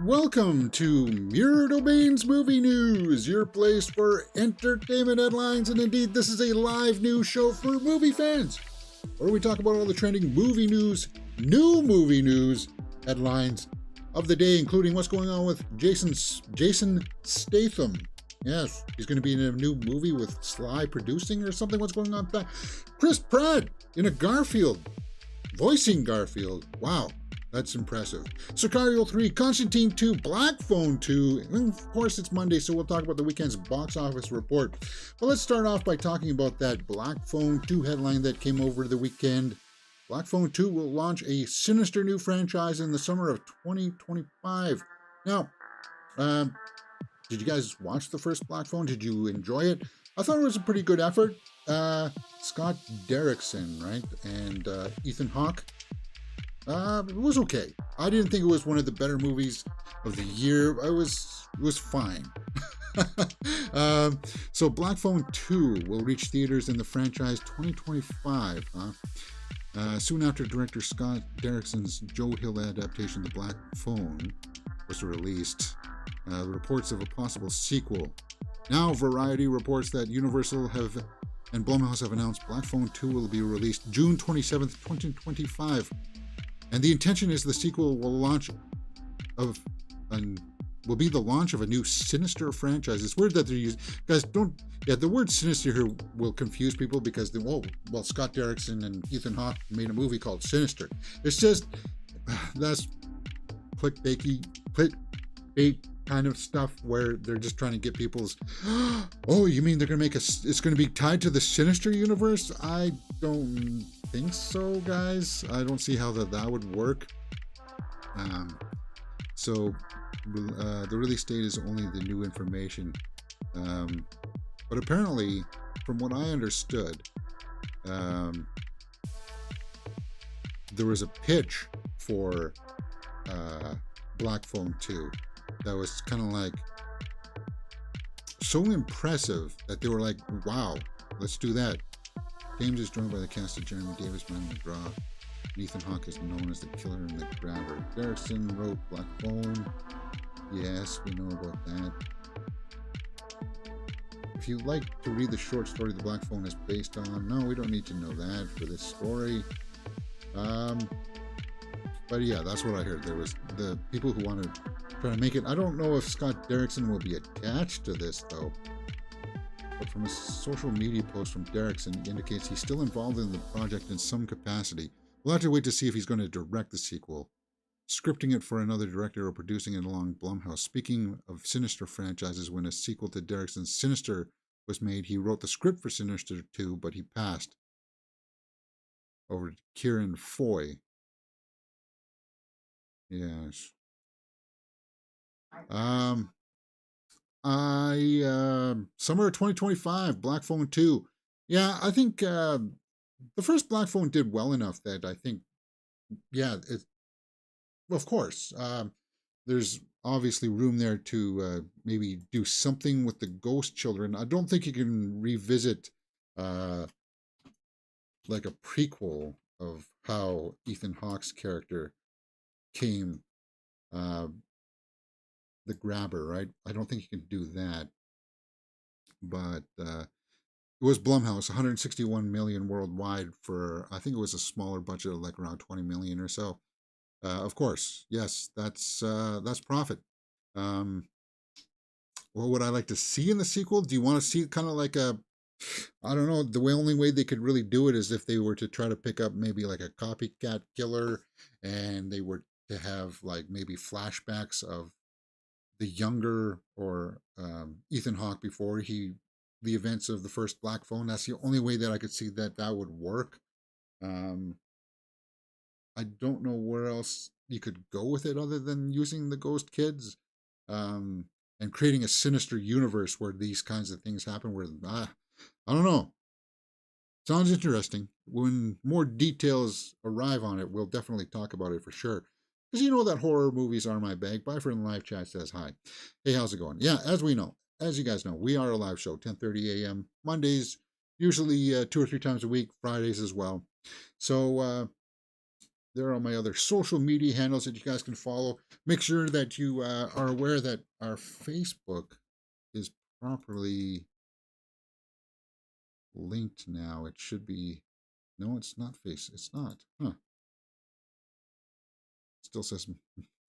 Welcome to Murdo Bain's Movie News, your place for entertainment headlines, and indeed this is a live news show for movie fans, where we talk about all the trending movie news, new movie news, headlines of the day, including what's going on with Jason Statham. Yes, he's going to be in a new movie with Sly producing or something. What's going on with that? Chris Pratt in a Garfield, voicing Garfield. Wow. That's impressive. Sicario 3, Constantine 2, Black Phone 2. And of course, it's Monday, so we'll talk about the weekend's box office report. But let's start off by talking about that Black Phone 2 headline that came over the weekend. Black Phone 2 will launch a sinister new franchise in the summer of 2025. Now, did you guys watch the first Black Phone? Did you enjoy it? I thought it was a pretty good effort. Scott Derrickson, right? And Ethan Hawke. It was okay. I didn't think it was one of the better movies of the year. It was fine. So Black Phone 2 will reach theaters in the franchise 2025. Soon after director Scott Derrickson's Joe Hill adaptation, The Black Phone, was released, reports of a possible sequel. Now Variety reports that Universal and Blumhouse have announced Black Phone 2 will be released June 27th, 2025. And the intention is the sequel will be the launch of a new sinister franchise. It's weird that they're using, guys, the word sinister here will confuse people because Scott Derrickson and Ethan Hawke made a movie called Sinister. It's just, that's clickbait kind of stuff where they're just trying to get people's, oh, you mean they're going to make it's going to be tied to the Sinister universe? I don't think so, guys. I don't see how that would work. So the release date is only the new information. But apparently, from what I understood, there was a pitch for Black Phone 2 that was kind of like so impressive that they were like, wow, let's do that. James is joined by the cast of Jeremy Davis, Matt McGraw. Ethan Hawke is known as the killer and the grabber. Derrickson wrote Black Phone. Yes, we know about that. If you'd like to read the short story the Black Phone is based on, no, we don't need to know that for this story. But yeah, that's what I heard. There was the people who want to try to make it. I don't know if Scott Derrickson will be attached to this, though. But from a social media post from Derrickson, he indicates he's still involved in the project in some capacity. We'll have to wait to see if he's going to direct the sequel, scripting it for another director, or producing it along Blumhouse. Speaking of Sinister franchises, when a sequel to Derrickson's Sinister was made, he wrote the script for Sinister 2, but he passed over to Kieran Foy. Yes. Summer of 2025, Black Phone 2. Yeah, I think the first Black Phone did well enough that I think, yeah, of course, there's obviously room there to maybe do something with the ghost children. I don't think you can revisit like a prequel of how Ethan Hawke's character came the grabber, right? I don't think you can do that. But it was Blumhouse, 161 million worldwide for, I think it was a smaller budget of like around 20 million or so. Of course, yes, that's profit. What would I like to see in the sequel? Do you want to see kind of like a, I don't know, the only way they could really do it is if they were to try to pick up maybe like a copycat killer, and they were to have like maybe flashbacks of the younger or Ethan Hawke before the events of the first Black Phone. That's the only way that I could see that would work. I don't know where else you could go with it other than using the ghost kids and creating a sinister universe where these kinds of things happen, where I don't know. Sounds interesting. When more details arrive on it, we'll definitely talk about it for sure. Because you know that horror movies are my bag. Bye for in the live chat says hi. Hey, how's it going? Yeah, as you guys know, we are a live show, 10:30 a.m. Mondays, usually 2 or 3 times a week, Fridays as well. So There are all my other social media handles that you guys can follow. Make sure that you are aware that our Facebook is properly linked now. It should be. No, it's not It's not. Huh. Still says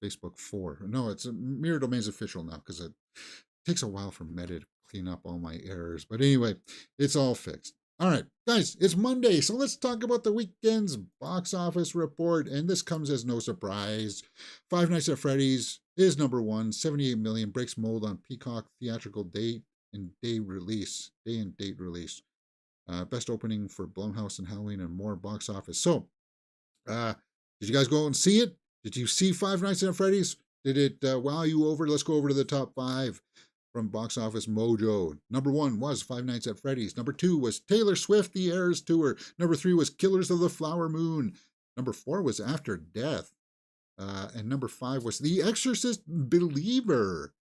Facebook 4. No, it's a Mirror Domains official now because it takes a while for Meta to clean up all my errors. But anyway, it's all fixed. All right, guys, it's Monday, so let's talk about the weekend's box office report. And this comes as no surprise. Five Nights at Freddy's is number one, 78 million, breaks mold on Peacock theatrical date and day and date release. Best opening for Blumhouse and Halloween and more box office. So, did you guys go and see it? Did you see Five Nights at Freddy's? Did it wow you over? Let's go over to the top five from Box Office Mojo. Number one was Five Nights at Freddy's. Number two was Taylor Swift, The Eras Tour. Number three was Killers of the Flower Moon. Number four was After Death. And number five was The Exorcist Believer.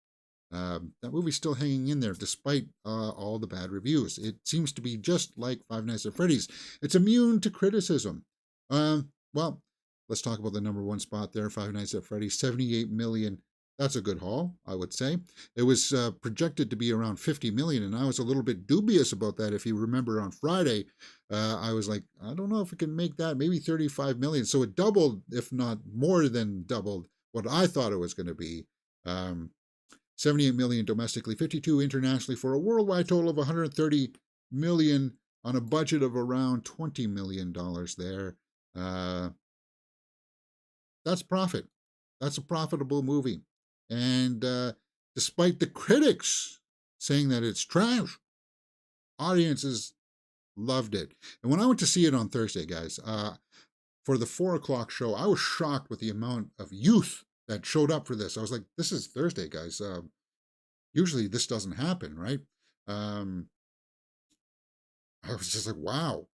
That movie's still hanging in there despite all the bad reviews. It seems to be just like Five Nights at Freddy's. It's immune to criticism. Well, let's talk about the number one spot there, Five Nights at Freddy's, 78 million. That's a good haul, I would say. It was projected to be around 50 million, and I was a little bit dubious about that. If you remember on Friday, I was like, I don't know if it can make that, maybe 35 million. So it doubled, if not more than doubled, what I thought it was going to be. 78 million domestically, 52 internationally, for a worldwide total of 130 million on a budget of around $20 million there. That's profit. That's a profitable movie. And despite the critics saying that it's trash, audiences loved it. And when I went to see it on Thursday, guys, for the 4 o'clock show, I was shocked with the amount of youth that showed up for this. I was like, this is Thursday, guys. Usually this doesn't happen, right? I was just like, wow.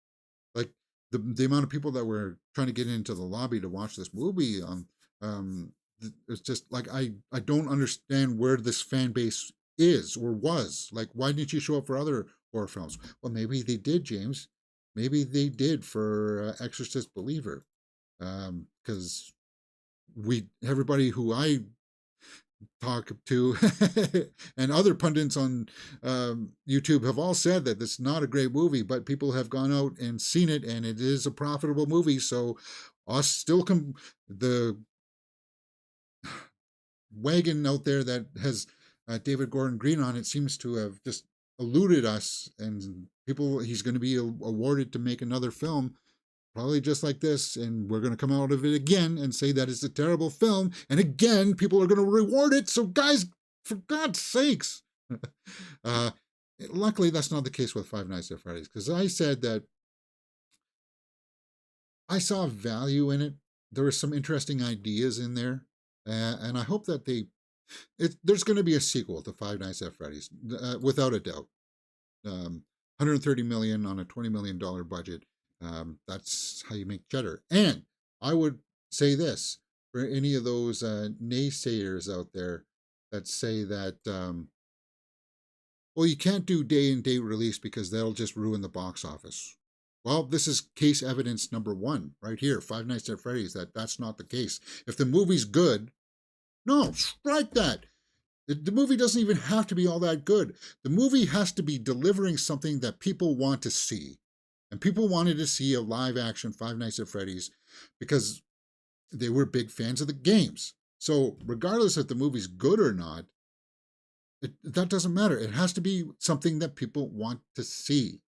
Like the amount of people that were trying to get into the lobby to watch this movie, it's just like, I don't understand where this fan base is or was. Like, why didn't you show up for other horror films? Well, maybe they did, James. Maybe they did for Exorcist Believer. Because everybody who I talk to and other pundits on YouTube have all said that it's not a great movie, but people have gone out and seen it, and it is a profitable movie. So us still the wagon out there that has David Gordon Green on it seems to have just eluded us, and he's going to be awarded to make another film probably just like this, and we're going to come out of it again and say that it's a terrible film, and again people are going to reward it. So guys, for God's sakes. Luckily that's not the case with Five Nights at Freddy's, because I said that I saw value in it. There were some interesting ideas in there, and I hope that there's going to be a sequel to Five Nights at Freddy's, without a doubt. 130 million on a $20 million budget. That's how you make cheddar. And I would say this for any of those naysayers out there that say that, well, you can't do day and date release because that'll just ruin the box office. Well, this is case evidence number one right here, Five Nights at Freddy's, that's not the case. If the movie's good, no, strike that. The movie doesn't even have to be all that good. The movie has to be delivering something that people want to see. And people wanted to see a live action Five Nights at Freddy's because they were big fans of the games. So regardless if the movie's good or not, that doesn't matter. It has to be something that people want to see.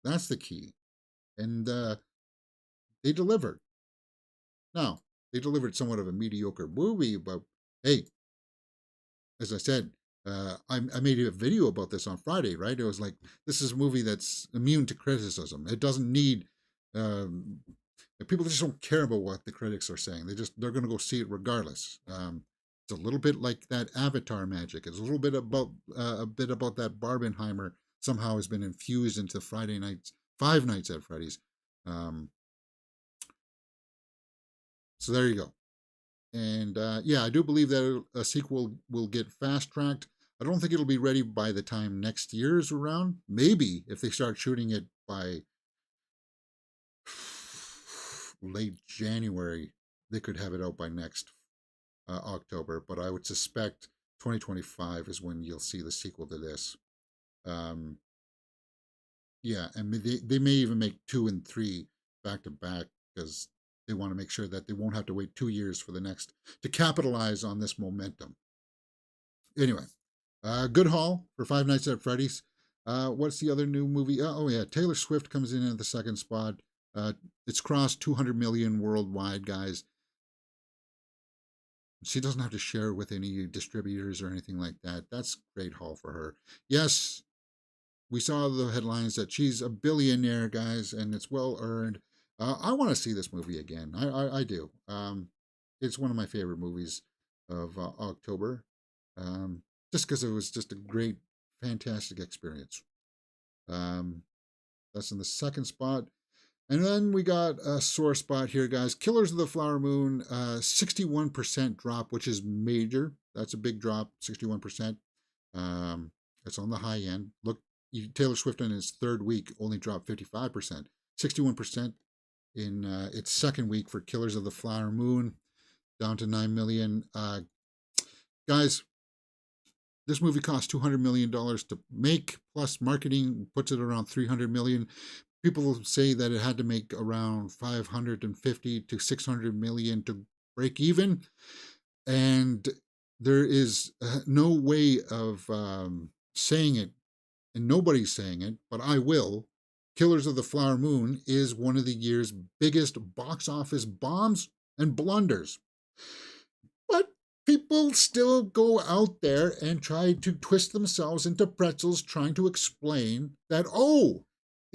That's the key. And they delivered. Now, they delivered somewhat of a mediocre movie, but hey, as I said, I made a video about this on Friday, right? It was like, this is a movie that's immune to criticism. It doesn't need, people just don't care about what the critics are saying. They're going to go see it regardless. It's a little bit like that Avatar magic. It's a little bit about that Barbenheimer somehow has been infused into Five Nights at Freddy's. So there you go. And yeah, I do believe that a sequel will get fast-tracked. I don't think it'll be ready by the time next year is around. Maybe if they start shooting it by late January. They could have it out by next October, but I would suspect 2025 is when you'll see the sequel to this. Um, yeah, and they may even make 2 and 3 back to back because they want to make sure that they won't have to wait 2 years for the next to capitalize on this momentum. Anyway, good haul for Five Nights at Freddy's. What's the other new movie? Oh yeah, Taylor Swift comes in at the second spot. It's crossed 200 million worldwide, guys. She doesn't have to share it with any distributors or anything like that. That's great haul for her. Yes, we saw the headlines that she's a billionaire, guys, and it's well earned. I want to see this movie again. I do. It's one of my favorite movies of October, just because it was just a great, fantastic experience. That's in the second spot. And then we got a sore spot here, guys. Killers of the Flower Moon, 61% drop, which is major. That's a big drop, 61%. It's on the high end. Look, Taylor Swift in its third week only dropped 55%. 61% in its second week for Killers of the Flower Moon, down to 9 million. Guys, this movie cost $200 million to make, plus marketing puts it around $300 million. People say that it had to make around 550 to 600 million to break even. And there is no way of saying it, and nobody's saying it, but I will. Killers of the Flower Moon is one of the year's biggest box office bombs and blunders. But people still go out there and try to twist themselves into pretzels trying to explain that, oh,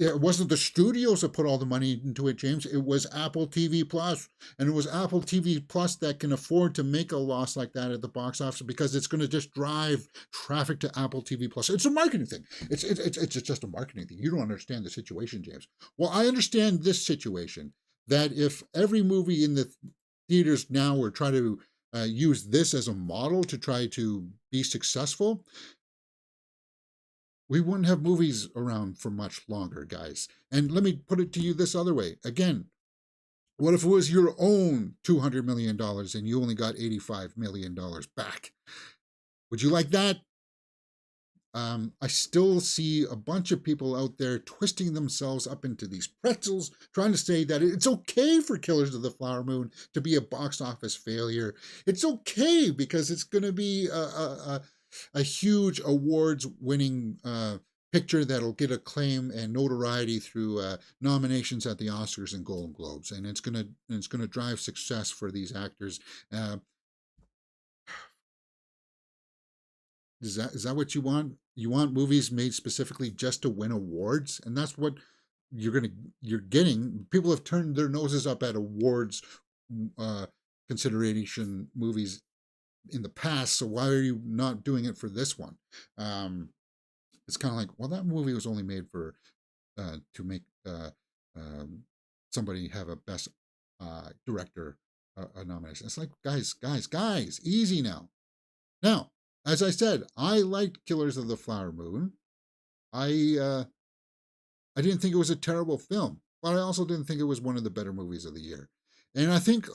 it wasn't the studios that put all the money into it, James. It was Apple TV Plus. And it was Apple TV Plus that can afford to make a loss like that at the box office because it's going to just drive traffic to Apple TV Plus. It's a marketing thing. It's just a marketing thing. You don't understand the situation, James. Well, I understand this situation, that if every movie in the theaters now were trying to use this as a model to try to be successful, we wouldn't have movies around for much longer, guys. And let me put it to you this other way. Again, what if it was your own $200 million and you only got $85 million back? Would you like that? I still see a bunch of people out there twisting themselves up into these pretzels, trying to say that it's okay for Killers of the Flower Moon to be a box office failure. It's okay because it's going to be a huge awards-winning picture that'll get acclaim and notoriety through nominations at the Oscars and Golden Globes, and it's gonna drive success for these actors. Is that what you want? You want movies made specifically just to win awards, and that's what you're getting. People have turned their noses up at awards consideration movies in the past, so why are you not doing it for this one? It's kind of like, well, that movie was only made for to make somebody have a best director nomination. It's like, guys, easy now. Now, as I said, I liked Killers of the Flower Moon. I didn't think it was a terrible film, but I also didn't think it was one of the better movies of the year. And I think,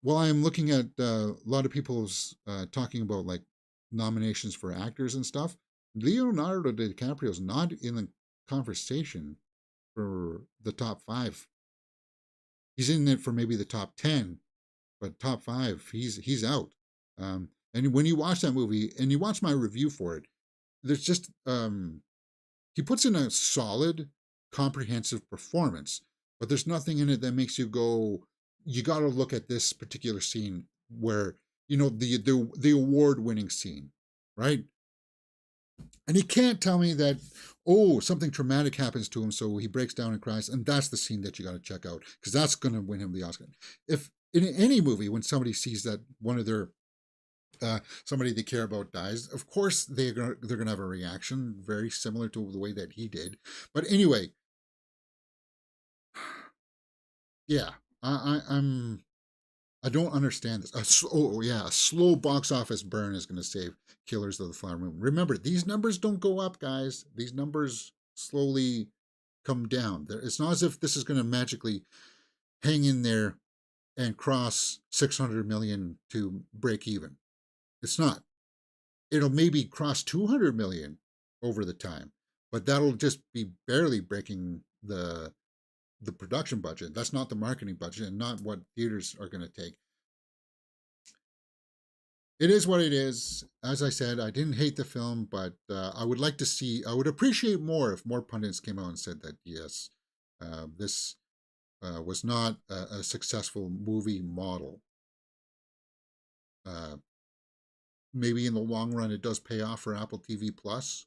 while I'm looking at a lot of people's talking about like nominations for actors and stuff, Leonardo DiCaprio is not in the conversation for the top 5. He's in it for maybe the top 10, but top 5, he's out. And when you watch that movie and you watch my review for it, there's just he puts in a solid, comprehensive performance, but there's nothing in it that makes you go, you got to look at this particular scene where, you know, the award-winning scene, right? And he can't tell me that, oh, something traumatic happens to him, so he breaks down and cries, and that's the scene that you got to check out, because that's going to win him the Oscar. If in any movie, when somebody sees that one of their somebody they care about dies, of course they're gonna have a reaction very similar to the way that he did. But anyway, yeah, I don't understand this. A slow box office burn is going to save Killers of the Flower Moon. Remember, these numbers don't go up, guys. These numbers slowly come down. It's not as if this is going to magically hang in there and cross 600 million to break even. It's not. It'll maybe cross 200 million over the time, but that'll just be barely breaking the production budget. That's not the marketing budget and not what theaters are going to take. It is what it is. As I said, I didn't hate the film, but I would like to see, I would appreciate more if more pundits came out and said that, yes, this was not a successful movie model. Maybe in the long run, it does pay off for Apple TV Plus,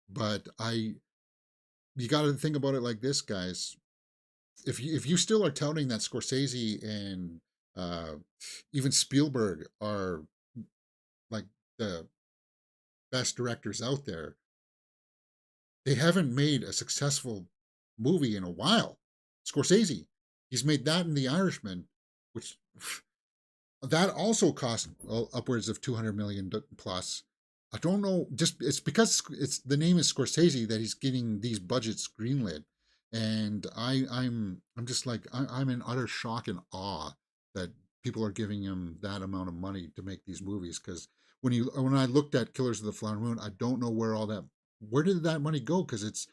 but you got to think about it like this, guys. If you still are touting that Scorsese and even Spielberg are like the best directors out there, they haven't made a successful movie in a while. Scorsese, he's made that in The Irishman, which that also cost upwards of 200 million plus. I don't know, just it's because it's the name is Scorsese that he's getting these budgets greenlit, and I'm just like I'm in utter shock and awe that people are giving him that amount of money to make these movies. Because when I looked at Killers of the Flower Moon, I don't know where did that money go? Because it's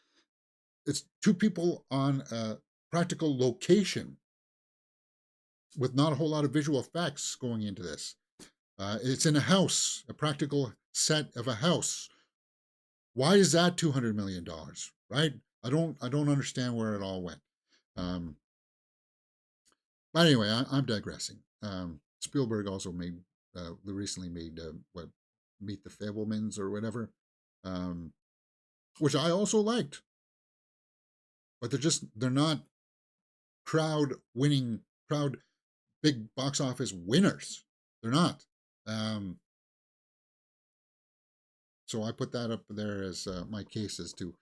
two people on a practical location with not a whole lot of visual effects going into this. It's in a house, a practical set of a house. Why is that $200 million, right? I don't understand where it all went. But anyway, I'm digressing. Spielberg also recently made what Meet the Fablemans or whatever, which I also liked. But they're not crowd big box office winners. They're not. So I put that up there as my case as to.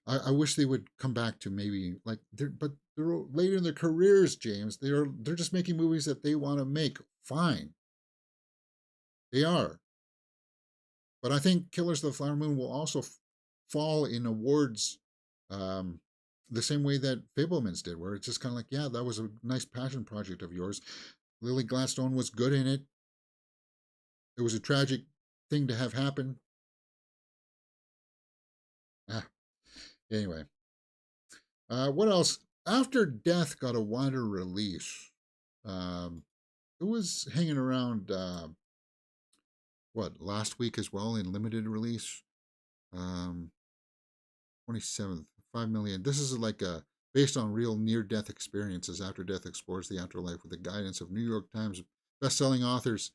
I wish they would come back to maybe like they're later in their careers, James. They're just making movies that they want to make. Fine, they are. But I think Killers of the Flower Moon will also fall in awards the same way that Fablemans did, where it's just kind of like, yeah, that was a nice passion project of yours. Lily Gladstone was good in it. It was a tragic thing to have happen. Anyway. What else? After Death got a wider release. It was hanging around, last week as well in limited release? 27th, 5 million. This is like based on real near-death experiences. After Death explores the afterlife with the guidance of New York Times best-selling authors.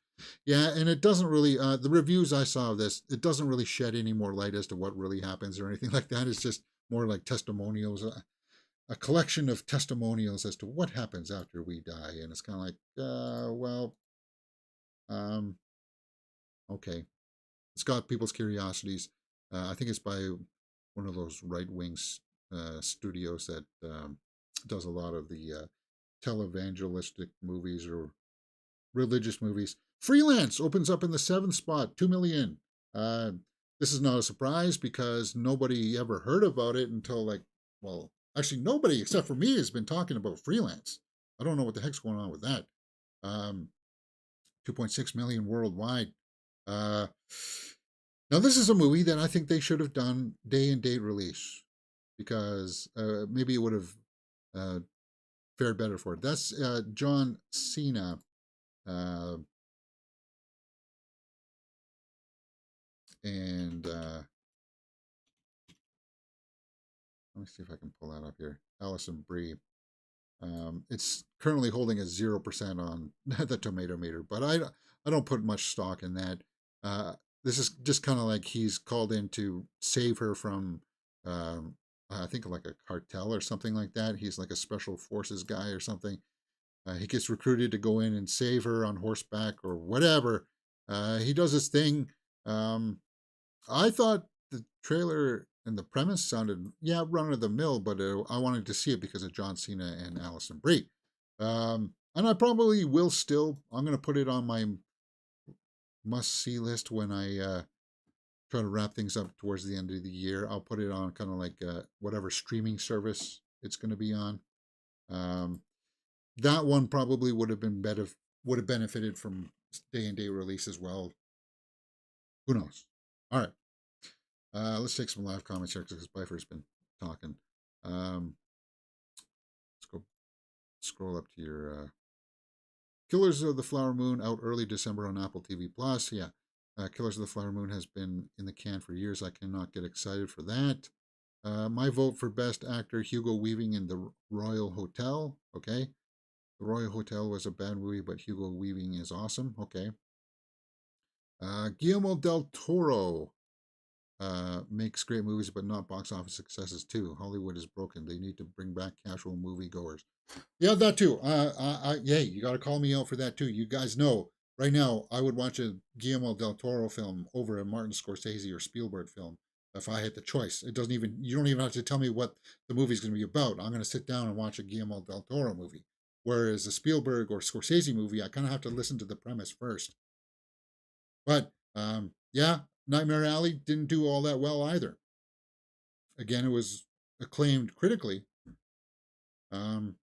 Yeah, and it doesn't really, the reviews I saw of this, it doesn't really shed any more light as to what really happens or anything like that. It's just more like testimonials, a collection of testimonials as to what happens after we die. And it's kind of like, okay. It's got people's curiosities. I think it's by one of those right-wing studios that does a lot of the televangelistic movies or religious movies. Freelance opens up in the 7th spot, 2 million. This is not a surprise because nobody ever heard about it until actually nobody except for me has been talking about Freelance. I don't know what the heck's going on with that. 2.6 million worldwide. Now this is a movie that I think they should have done day and date release because maybe it would have fared better for it. That's John Cena. And let me see if I can pull that up here. Alison Brie. It's currently holding a 0% on the tomato meter, but I don't put much stock in that. This is just kind of like he's called in to save her from, I think like a cartel or something like that. He's like a special forces guy or something. He gets recruited to go in and save her on horseback or whatever. He does his thing. I thought the trailer and the premise sounded, run of the mill, but I wanted to see it because of John Cena and Alison Brie. And I probably will still. I'm going to put it on my must-see list when I try to wrap things up towards the end of the year. I'll put it on kind of like whatever streaming service it's going to be on. that one probably would have been better, would have benefited from day and day release as well. Who knows? All right. Let's take some live comments here because Bifer's been talking. Let's go scroll up to your Killers of the Flower Moon out early December on Apple TV Plus. Yeah, Killers of the Flower Moon has been in the can for years. I cannot get excited for that. My vote for Best Actor, Hugo Weaving in The Royal Hotel. Okay. The Royal Hotel was a bad movie, but Hugo Weaving is awesome. Okay. Guillermo del Toro makes great movies, but not box office successes too. Hollywood is broken. They need to bring back casual moviegoers. Yeah, that too. Yeah, you got to call me out for that too. You guys know right now I would watch a Guillermo del Toro film over a Martin Scorsese or Spielberg film if I had the choice. It doesn't even, you don't even have to tell me what the movie's going to be about. I'm going to sit down and watch a Guillermo del Toro movie. Whereas a Spielberg or Scorsese movie, I kind of have to listen to the premise first. But yeah, Nightmare Alley didn't do all that well either. Again, it was acclaimed critically. Um,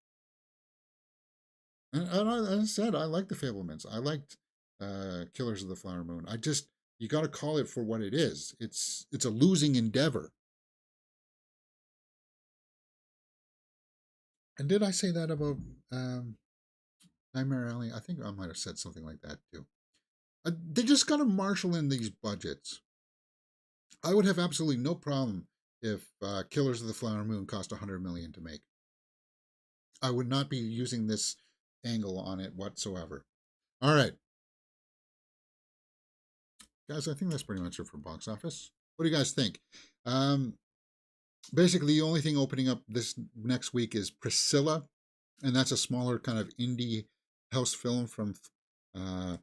and I said, I like The Fablemans. I liked Killers of the Flower Moon. I just, you got to call it for what it is. It's a losing endeavor. And did I say that about Nightmare Alley? I think I might have said something like that too. They just got to marshal in these budgets. I would have absolutely no problem if Killers of the Flower Moon cost $100 million to make. I would not be using this angle on it whatsoever. All right, guys, I think that's pretty much it for box office. What do you guys think? Basically, the only thing opening up this next week is Priscilla, and that's a smaller kind of indie house film from uh,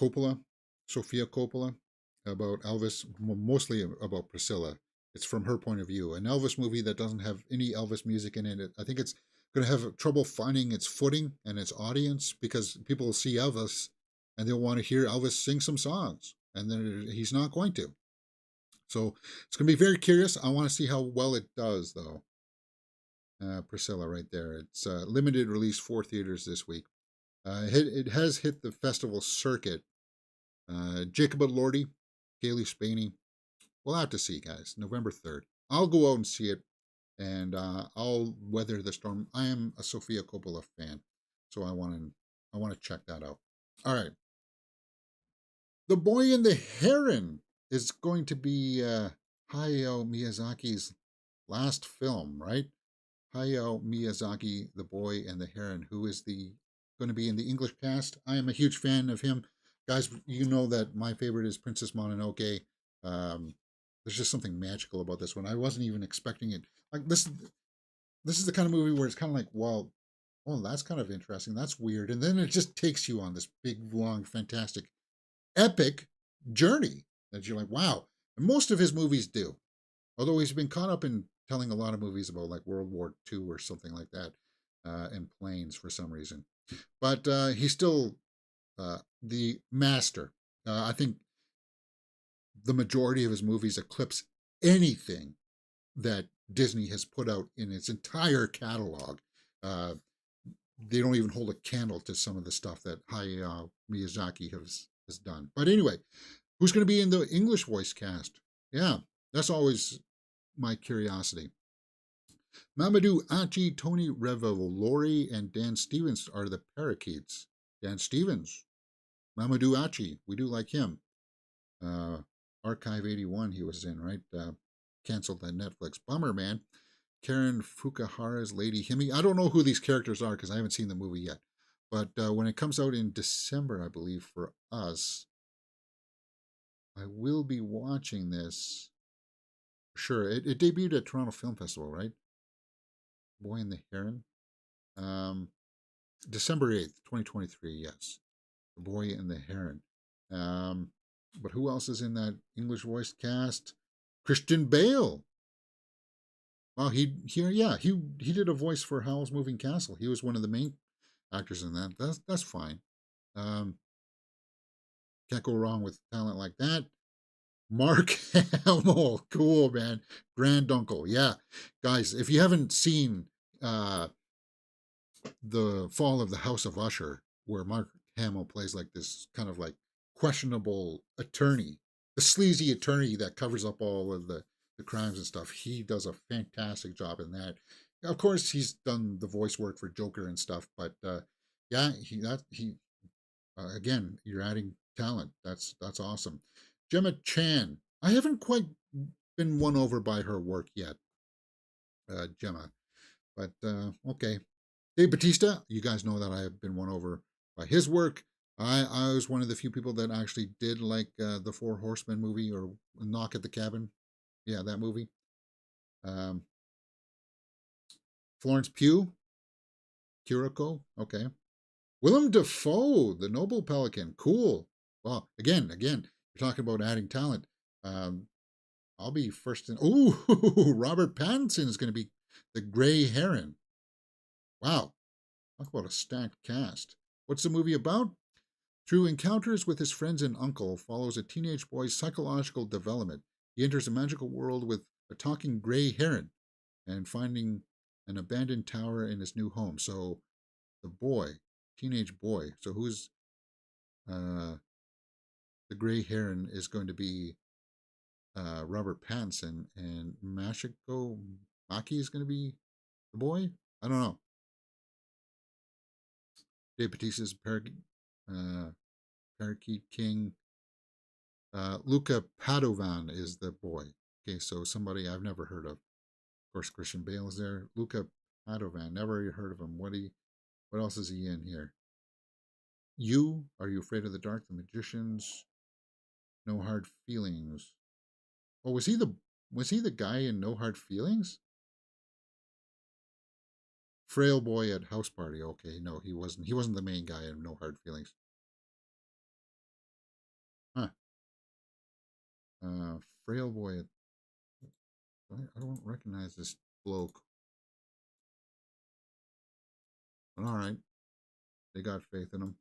Coppola, Sofia Coppola, about Elvis, mostly about Priscilla. It's from her point of view. An Elvis movie that doesn't have any Elvis music in it. I think it's going to have trouble finding its footing and its audience because people will see Elvis and they'll want to hear Elvis sing some songs, and then he's not going to. So it's going to be very curious. I want to see how well it does, though. Priscilla, right there. It's limited release 4 theaters this week. It has hit the festival circuit. Jacob Elordi, Gailey Spaney. We'll have to see, guys. November 3rd. I'll go out and see it, and I'll weather the storm. I am a Sofia Coppola fan, so I want to check that out. All right. The Boy and the Heron is going to be Hayao Miyazaki's last film, right? Hayao Miyazaki, The Boy and the Heron, who is going to be in the English cast. I am a huge fan of him. Guys, you know that my favorite is Princess Mononoke. There's just something magical about this one. I wasn't even expecting it. Like this is the kind of movie where it's kind of like, well, oh, that's kind of interesting. That's weird. And then it just takes you on this big, long, fantastic, epic journey that you're like, wow. And most of his movies do. Although he's been caught up in telling a lot of movies about like World War II or something like that, and planes for some reason. But he's still the master. I think the majority of his movies eclipse anything that Disney has put out in its entire catalog. They don't even hold a candle to some of the stuff that Hayao Miyazaki has done. But anyway, who's going to be in the English voice cast? Yeah, that's always my curiosity. Mamadou Achi, Tony Revolori, and Dan Stevens are the parakeets. Dan Stevens, Mamadou Achi, we do like him. Archive 81 he was in, right? Canceled on Netflix. Bummer, man. Karen Fukuhara's Lady Himi. I don't know who these characters are because I haven't seen the movie yet. But when it comes out in December, I believe, for us, I will be watching this. Sure, it debuted at Toronto Film Festival, right? Boy and the Heron. December 8th, 2023, yes. The Boy and the Heron. But who else is in that English voiced cast? Christian Bale. Well, he did a voice for Howl's Moving Castle. He was one of the main actors in that. That's fine. Can't go wrong with talent like that. Mark Hamill, cool, man. Granduncle, yeah. Guys, if you haven't seen the Fall of the House of Usher, where Mark Hamill plays like this kind of like questionable attorney, the sleazy attorney that covers up all of the crimes and stuff. He does a fantastic job in that. Of course, he's done the voice work for Joker and stuff, but yeah, he again, you're adding talent. That's awesome. Gemma Chan. I haven't quite been won over by her work yet, Gemma. But okay, Dave Batista. You guys know that I have been won over by his work. I was one of the few people that actually did like the Four Horsemen movie or Knock at the Cabin. Yeah, that movie. Um, Florence Pugh, Kiriko. Okay. Willem Dafoe, the Noble Pelican. Cool. Well, again, you're talking about adding talent. Um, I'll be first in. Ooh, Robert Pattinson is going to be the Gray Heron. Wow, talk about a stacked cast. What's the movie about? Through encounters with his friends and uncle, follows a teenage boy's psychological development. He enters a magical world with a talking gray heron and finding an abandoned tower in his new home. So the boy, teenage boy. So who's uh, the gray heron is going to be Robert Pattinson, and Mashiko Maki is going to be the boy. I don't know. Dave Bautista's uh, Parakeet King. Luca Padovan is the boy. Okay, so somebody I've never heard of. Of course, Christian Bale is there. Luca Padovan, never heard of him. What else is he in here? You, Are You Afraid of the Dark? The Magicians, No Hard Feelings. Oh, was he the guy in No Hard Feelings? Frail boy at house party. Okay, no, he wasn't. He wasn't the main guy in No Hard Feelings. Huh. Frail boy at. I don't recognize this bloke. But all right, they got faith in him.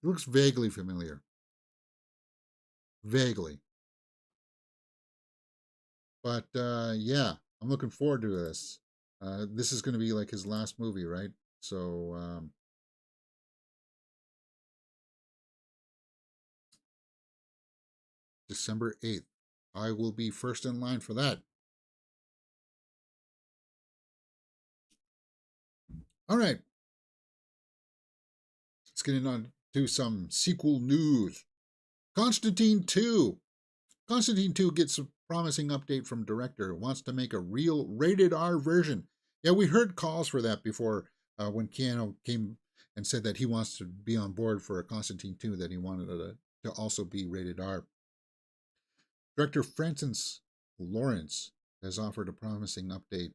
He looks vaguely familiar. Vaguely. But yeah, I'm looking forward to this. This is going to be like his last movie, right? So December 8th. I will be first in line for that. All right, let's get on to some sequel news. Constantine 2. Constantine 2 gets a promising update from director. Wants to make a real rated R version. Yeah, we heard calls for that before when Keanu came and said that he wants to be on board for a Constantine 2, that he wanted it to also be rated R. Director Francis Lawrence has offered a promising update.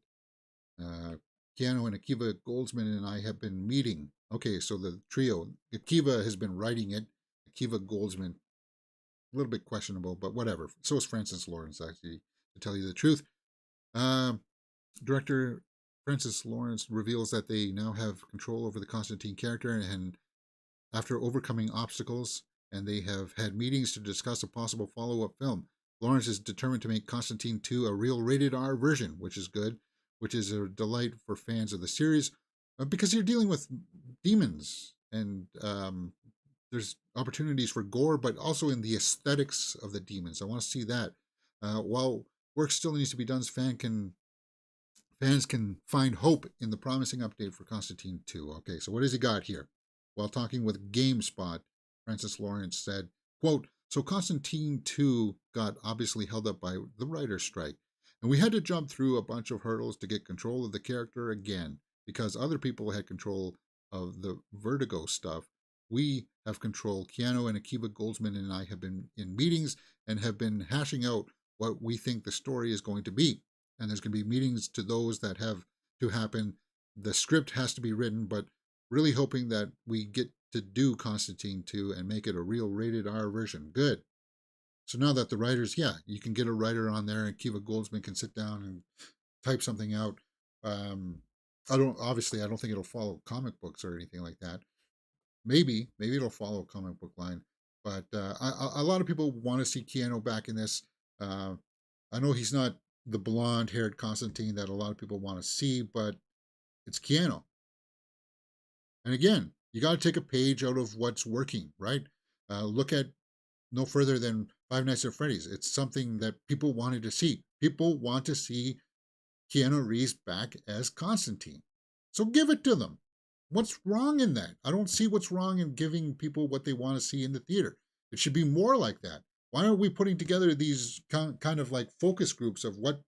Keanu and Akiva Goldsman and I have been meeting. Okay, so the trio, Akiva has been writing it. Akiva Goldsman, a little bit questionable, but whatever. So is Francis Lawrence, actually, to tell you the truth. Um, Director Francis Lawrence reveals that they now have control over the Constantine character, and after overcoming obstacles, and they have had meetings to discuss a possible follow-up film. Lawrence is determined to make Constantine 2 a real rated R version, which is good, which is a delight for fans of the series, because you're dealing with demons, and there's opportunities for gore, but also in the aesthetics of the demons. I want to see that. While work still needs to be done, fans can find hope in the promising update for Constantine 2. Okay, so what has he got here? While talking with GameSpot, Francis Lawrence said, quote, so Constantine 2 got obviously held up by the writer's strike, and we had to jump through a bunch of hurdles to get control of the character again, because other people had control of the Vertigo stuff. We have control. Keanu and Akiva Goldsman and I have been in meetings and have been hashing out what we think the story is going to be. And there's going to be meetings to those that have to happen. The script has to be written, but really hoping that we get to do Constantine 2 and make it a real rated R version. Good. So now that the writers, yeah, you can get a writer on there, and Kiva Goldsman can sit down and type something out. I don't think it'll follow comic books or anything like that. Maybe it'll follow a comic book line, but a lot of people want to see Keanu back in this. I know he's not the blonde-haired Constantine that a lot of people want to see, but it's Keanu. And again, you got to take a page out of what's working, right? Look at no further than Five Nights at Freddy's. It's something that people wanted to see. People want to see Keanu Reeves back as Constantine. So give it to them. What's wrong in that? I don't see what's wrong in giving people what they want to see in the theater. It should be more like that. Why aren't we putting together these kind of like focus groups of what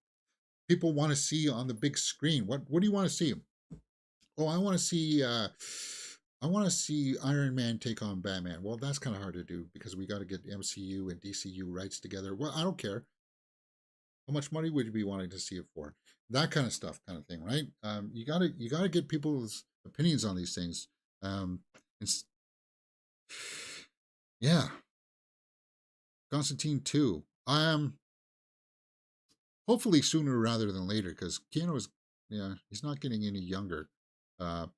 people want to see on the big screen? What do you want to see? Oh, I want to see Iron Man take on Batman. Well, that's kind of hard to do because we got to get MCU and DCU rights together. Well, I don't care. How much money would you be wanting to see it for? That kind of stuff, kind of thing, right? You gotta get people's opinions on these things. It's yeah, Constantine 2. Hopefully sooner rather than later because Keanu is he's not getting any younger. And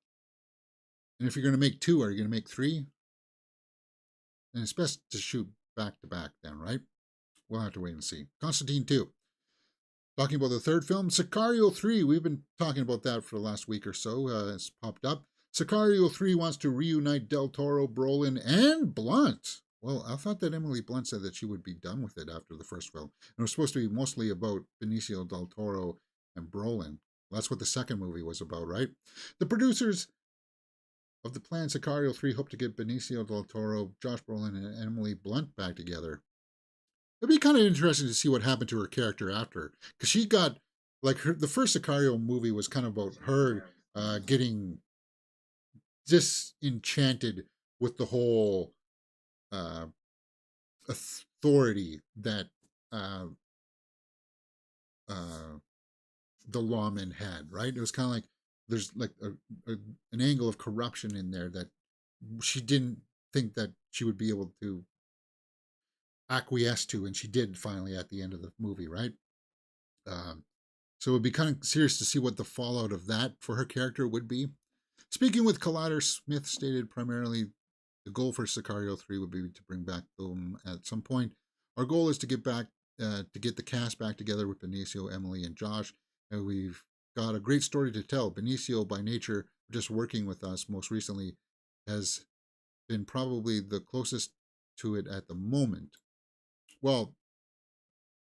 if you're going to make two, are you going to make three? And it's best to shoot back to back then, right? We'll have to wait and see. Constantine 2. Talking about the third film, Sicario 3. We've been talking about that for the last week or so. It's popped up. Sicario 3 wants to reunite Del Toro, Brolin, and Blunt. Well, I thought that Emily Blunt said that she would be done with it after the first film. And it was supposed to be mostly about Benicio Del Toro and Brolin. Well, that's what the second movie was about, right? The producers of the planned Sicario 3 hope to get Benicio Del Toro, Josh Brolin, and Emily Blunt back together. It'd be kind of interesting to see what happened to her character after, because she got the first Sicario movie was kind of about her getting disenchanted with the whole authority that uh, the lawmen had. Right? It was kind of like there's like an angle of corruption in there that she didn't think that she would be able to acquiesce to, and she did finally at the end of the movie, right? So it would be kind of serious to see what the fallout of that for her character would be. Speaking with Collider, Smith stated primarily the goal for Sicario 3 would be to bring back them at some point. Our goal is to get the cast back together with Benicio, Emily, and Josh. And we've got a great story to tell. Benicio, by nature, just working with us most recently, has been probably the closest to it at the moment. Well,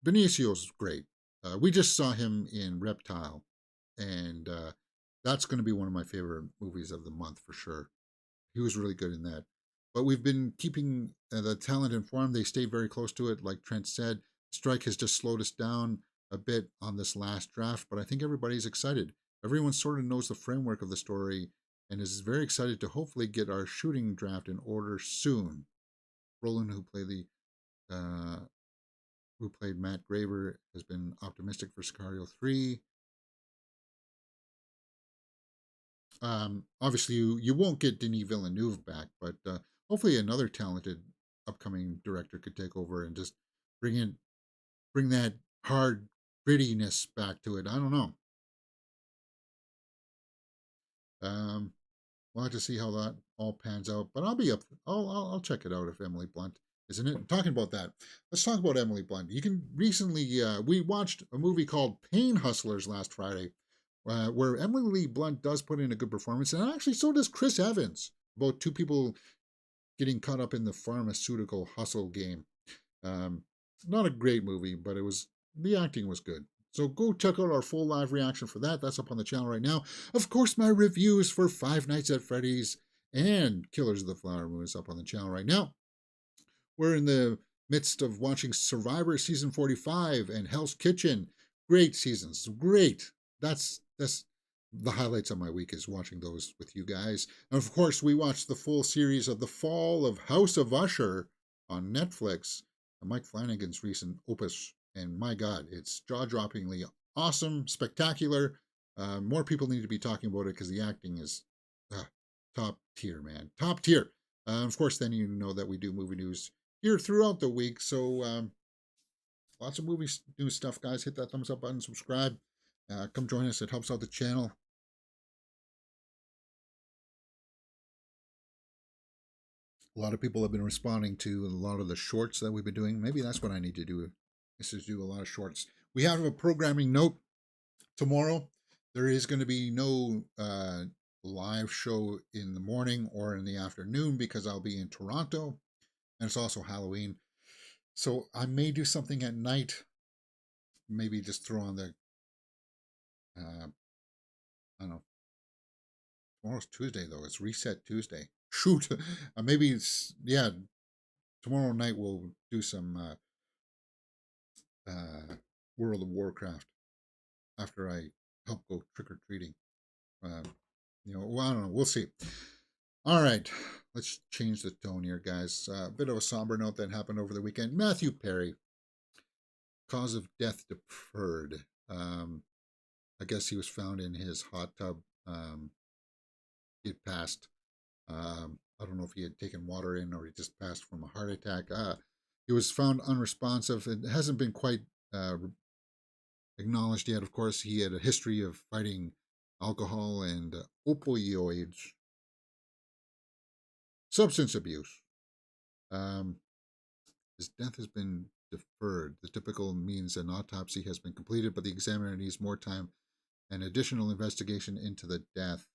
Benicio's great. We just saw him in Reptile, and that's going to be one of my favorite movies of the month for sure. He was really good in that. But we've been keeping the talent informed. They stay very close to it. Like Trent said, strike has just slowed us down a bit on this last draft, but I think everybody's excited. Everyone sort of knows the framework of the story and is very excited to hopefully get our shooting draft in order soon. Roland, who played Matt Graver, has been optimistic for Sicario 3. Obviously, you won't get Denis Villeneuve back, but hopefully another talented upcoming director could take over and just bring that hard grittiness back to it. I don't know. We'll have to see how that all pans out. But I'll be up. I'll check it out if Emily Blunt isn't it. Talking about that, let's talk about Emily Blunt. You can recently we watched a movie called Pain Hustlers last Friday, where Emily Blunt does put in a good performance, and actually so does Chris Evans. About two people getting caught up in the pharmaceutical hustle game. Not a great movie, but the acting was good. So go check out our full live reaction for that. That's up on the channel right now. Of course, my reviews for Five Nights at Freddy's and Killers of the Flower Moon is up on the channel right now. We're in the midst of watching Survivor Season 45 and Hell's Kitchen. Great seasons. Great. That's the highlights of my week is watching those with you guys. And of course, we watched the full series of The Fall of House of Usher on Netflix, Mike Flanagan's recent opus. And my God, it's jaw-droppingly awesome, spectacular. More people need to be talking about it because the acting is top tier, man. Top tier. Of course, then you know that we do movie news here throughout the week. So lots of movie news stuff, guys. Hit that thumbs up button, subscribe. Come join us. It helps out the channel. A lot of people have been responding to a lot of the shorts that we've been doing. Maybe that's what I need to do, is to do a lot of shorts. We have a programming note tomorrow. There is going to be no live show in the morning or in the afternoon because I'll be in Toronto, and it's also Halloween. So I may do something at night. Maybe just throw on the I don't know. Tomorrow's Tuesday though. It's Reset Tuesday. Shoot. Maybe it's yeah. Tomorrow night we'll do some World of Warcraft after I help go trick or treating. Uh, well, I don't know. We'll see. All right, let's change the tone here, guys. A bit of a somber note that happened over the weekend. Matthew Perry, cause of death deferred. I guess he was found in his hot tub. He had passed. I don't know if he had taken water in or he just passed from a heart attack. He was found unresponsive. It hasn't been quite acknowledged yet. Of course, he had a history of fighting alcohol and opioids, substance abuse. His death has been deferred. The typical means an autopsy has been completed, but the examiner needs more time and additional investigation into the death.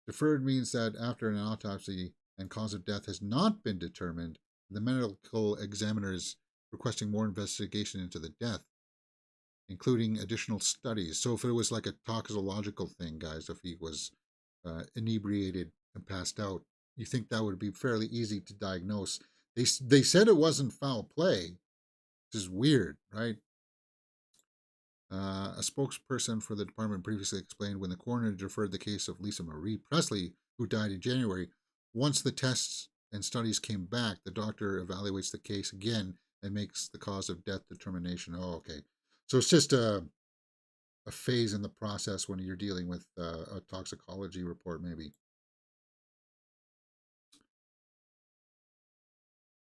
Deferred means that after an autopsy and cause of death has not been determined, the medical examiner is requesting more investigation into the death, including additional studies. So if it was like a toxicological thing, guys, if he was inebriated and passed out, you think that would be fairly easy to diagnose. They said it wasn't foul play, which is weird, right? A spokesperson for the department previously explained when the coroner deferred the case of Lisa Marie Presley, who died in January, once the tests and studies came back, the doctor evaluates the case again and makes the cause of death determination. Oh, okay. So it's just a phase in the process when you're dealing with a toxicology report, maybe.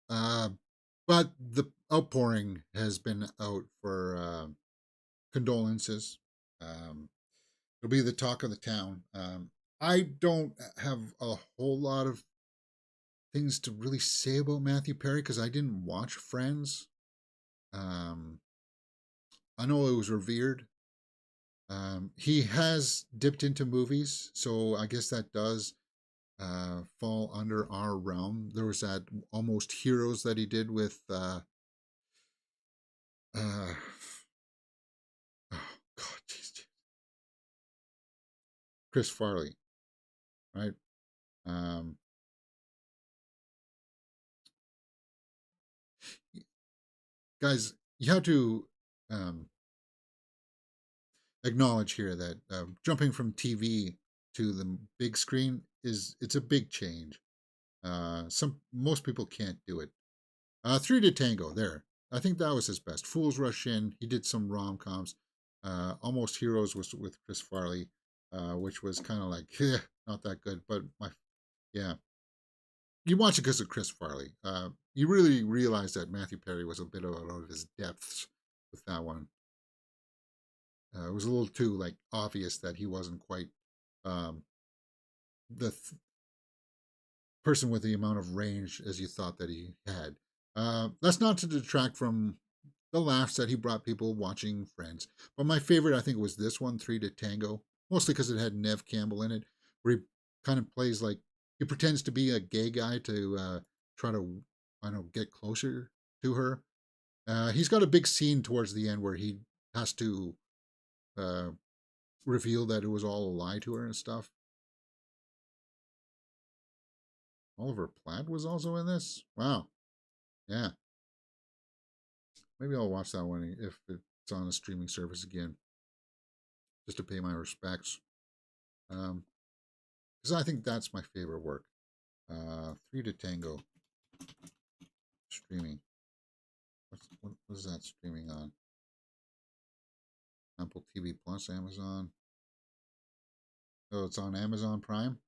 But the outpouring has been out for condolences. It'll be the talk of the town. I don't have a whole lot of things to really say about Matthew Perry because I didn't watch Friends. I know it was revered. He has dipped into movies, so I guess that does fall under our realm. There was that Almost Heroes that he did with oh God, geez, Chris Farley, right? Um, Guys, you have to acknowledge here that jumping from TV to the big screen it's a big change. Most people can't do it. Three to Tango, there. I think that was his best. Fools Rush In. He did some rom coms. Almost Heroes was with Chris Farley, which was kind of like not that good. But yeah, you watch it because of Chris Farley. You really realize that Matthew Perry was a bit out of his depths with that one. It was a little too like obvious that he wasn't quite um, the person with the amount of range as you thought that he had. That's not to detract from the laughs that he brought people watching Friends. But my favorite, I think, was this one, Three to Tango, mostly because it had Nev Campbell in it, where he kind of plays like he pretends to be a gay guy to try to, I don't know, get closer to her. He's got a big scene towards the end where he has to uh, reveal that it was all a lie to her and stuff. Oliver Platt was also in this. Wow. Yeah. Maybe I'll watch that one if it's on a streaming service again, just to pay my respects. Because I think that's my favorite work. Three to Tango streaming. What is that streaming on? Apple TV Plus, Amazon. Oh, it's on Amazon Prime.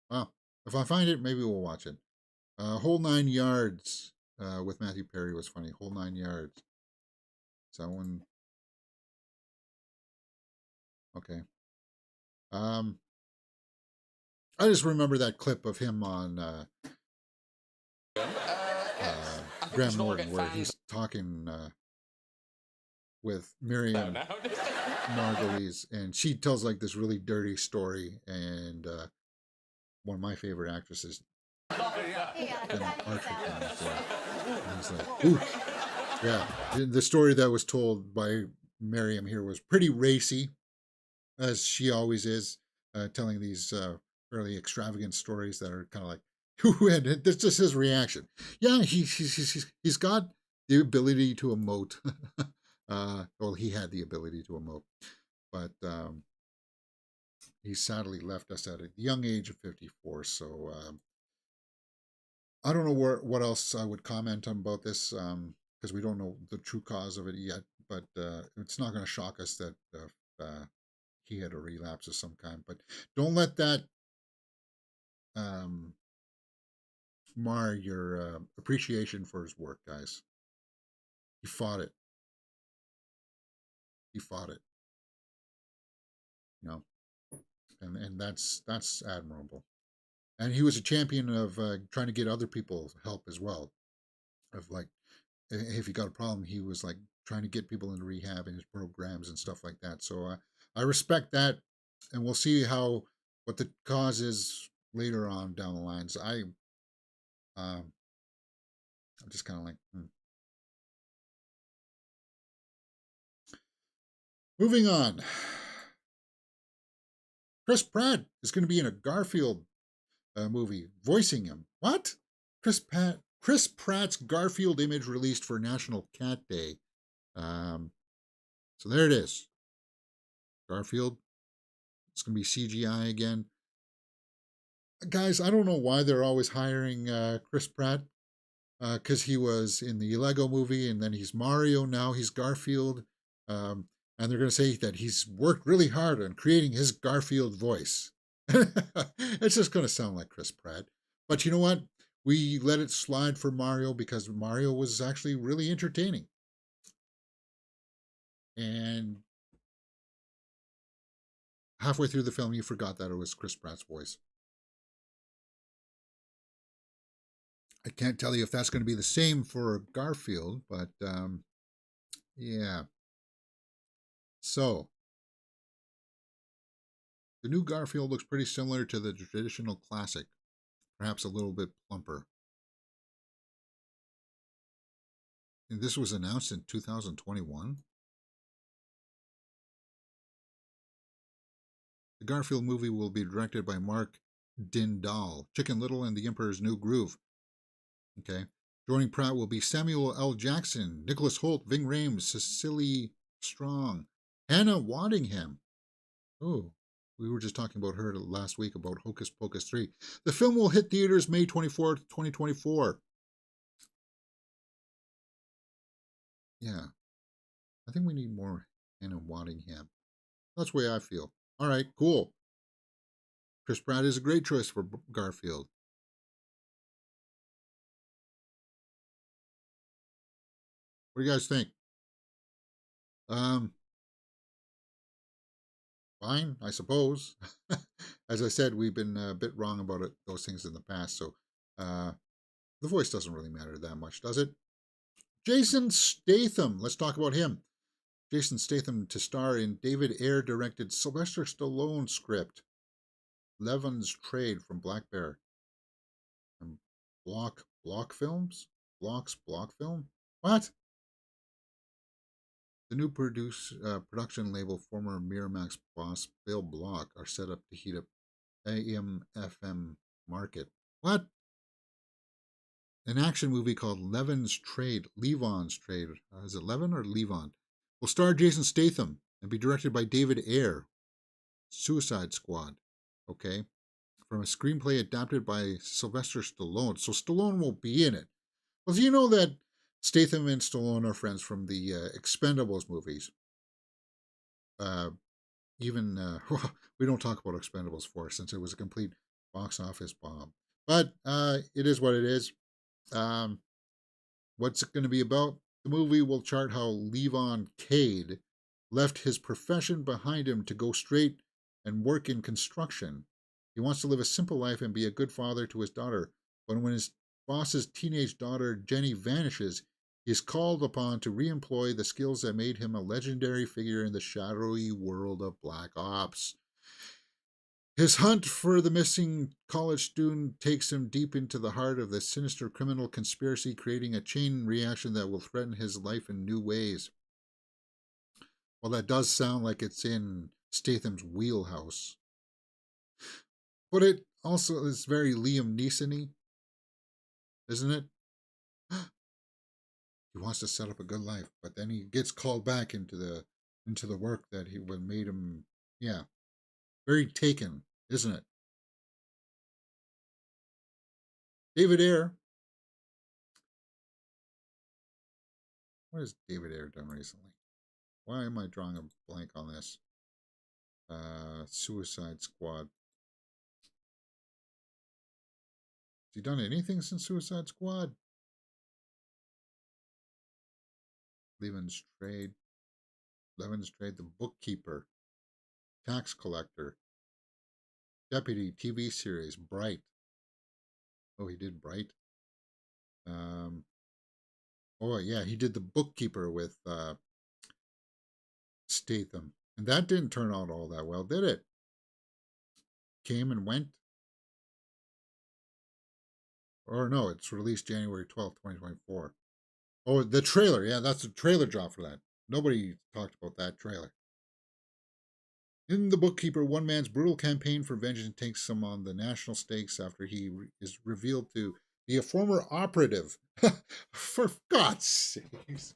Well, if I find it, maybe we'll watch it. Whole 9 yards with Matthew Perry was funny. Whole 9 yards. Is that one? Okay. I just remember that clip of him on Graham Norton, where he's talking with Miriam Margolyes, and she tells like this really dirty story, and one of my favorite actresses, Archer, and he's like, ooh, yeah. The story that was told by Miriam here was pretty racy, as she always is, telling these fairly extravagant stories that are kind of like, and that's just his reaction. Yeah, he's got the ability to emote. Well, he had the ability to emote, but he sadly left us at a young age of 54. So I don't know what else I would comment on about this, because we don't know the true cause of it yet. But it's not going to shock us that he had a relapse of some kind. But don't let that mar your appreciation for his work, guys. He fought it. He fought it. You know, and that's admirable. And he was a champion of trying to get other people help as well. Of like, if he got a problem, he was like trying to get people into rehab and his programs and stuff like that. So I respect that, and we'll see what the cause is later on down the lines. I'm just kind of like, Moving on. Chris Pratt is going to be in a Garfield movie, voicing him. What? Chris Pratt's Garfield image released for National Cat Day. So there it is. Garfield. It's going to be CGI again. Guys, I don't know why they're always hiring Chris Pratt, because he was in the Lego movie, and then he's Mario, now he's Garfield. And they're going to say that he's worked really hard on creating his Garfield voice. It's just going to sound like Chris Pratt. But you know what? We let it slide for Mario because Mario was actually really entertaining. And halfway through the film, you forgot that it was Chris Pratt's voice. I can't tell you if that's going to be the same for Garfield, but yeah. So, the new Garfield looks pretty similar to the traditional classic, perhaps a little bit plumper. And this was announced in 2021. The Garfield movie will be directed by Mark Dindal, Chicken Little and the Emperor's New Groove. Okay. Joining Pratt will be Samuel L. Jackson, Nicholas Hoult, Ving Rhames, Cecily Strong, Hannah Waddingham. Oh, we were just talking about her last week about Hocus Pocus 3. The film will hit theaters May 24th, 2024. Yeah. I think we need more Hannah Waddingham. That's the way I feel. All right, cool. Chris Pratt is a great choice for Garfield. What do you guys think? Fine, I suppose. As I said, we've been a bit wrong about those things in the past, so the voice doesn't really matter that much, does it? Jason Statham. Let's talk about him. Jason Statham to star in David Ayer directed Sylvester Stallone script, Levin's Trade from Black Bear. And Block Films? Block Film? What? The new production label, former Miramax boss Bill Block, are set up to heat up AM/FM market. What? An action movie called Levon's Trade. Is it Levon or Levon? Will star Jason Statham and be directed by David Ayer. Suicide Squad. Okay. From a screenplay adapted by Sylvester Stallone. So Stallone won't be in it. Well, do you know that Statham and Stallone are friends from the Expendables movies? Even we don't talk about Expendables 4 since it was a complete box office bomb. But it is what it is. What's it going to be about? The movie will chart how Levon Cade left his profession behind him to go straight and work in construction. He wants to live a simple life and be a good father to his daughter. But when his boss's teenage daughter Jenny vanishes, he is called upon to re-employ the skills that made him a legendary figure in the shadowy world of Black Ops. His hunt for the missing college student takes him deep into the heart of the sinister criminal conspiracy, creating a chain reaction that will threaten his life in new ways. Well, that does sound like it's in Statham's wheelhouse. But it also is very Liam Neeson-y, isn't it? He wants to set up a good life, but then he gets called back into the work that he would made him. Yeah, very Taken, isn't it? David Ayer. What has David Ayer done recently? Why am I drawing a blank on this? Suicide Squad. Has he done anything since Suicide Squad? Levin's Trade. The Bookkeeper. Tax Collector. Deputy TV series. Bright. Oh, he did Bright. Oh, yeah, he did The Bookkeeper with Statham. And that didn't turn out all that well, did it? Came and went. Or no, it's released January 12th, 2024. Oh, the trailer. Yeah, that's the trailer drop for that. Nobody talked about that trailer. In The Bookkeeper, one man's brutal campaign for vengeance takes him on the national stakes after he is revealed to be a former operative. For God's sakes.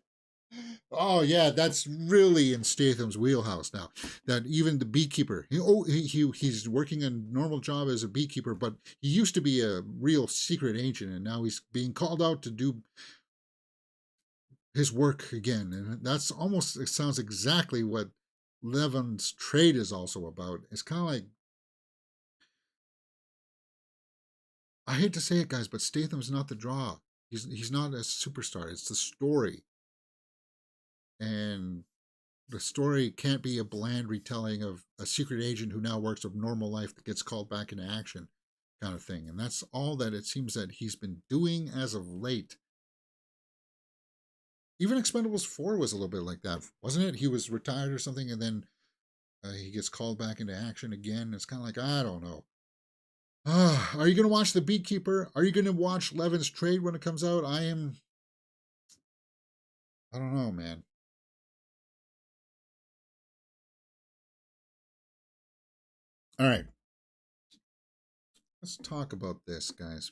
Oh yeah, that's really in Statham's wheelhouse now. That even the beekeeper, he's working a normal job as a beekeeper, but he used to be a real secret agent, and now he's being called out to do his work again. And that's almost, it sounds exactly what Levin's Trade is also about. It's kind of like, I hate to say it, guys, but Statham's not the draw. He's not a superstar. It's the story, and the story can't be a bland retelling of a secret agent who now works a normal life that gets called back into action, kind of thing. And that's all that it seems that he's been doing as of late. Even Expendables 4 was a little bit like that, wasn't it? He was retired or something, and then he gets called back into action again. It's kind of like, I don't know. Are you going to watch The Beekeeper? Are you going to watch Levin's Trade when it comes out? I don't know, man. All right. Let's talk about this, guys.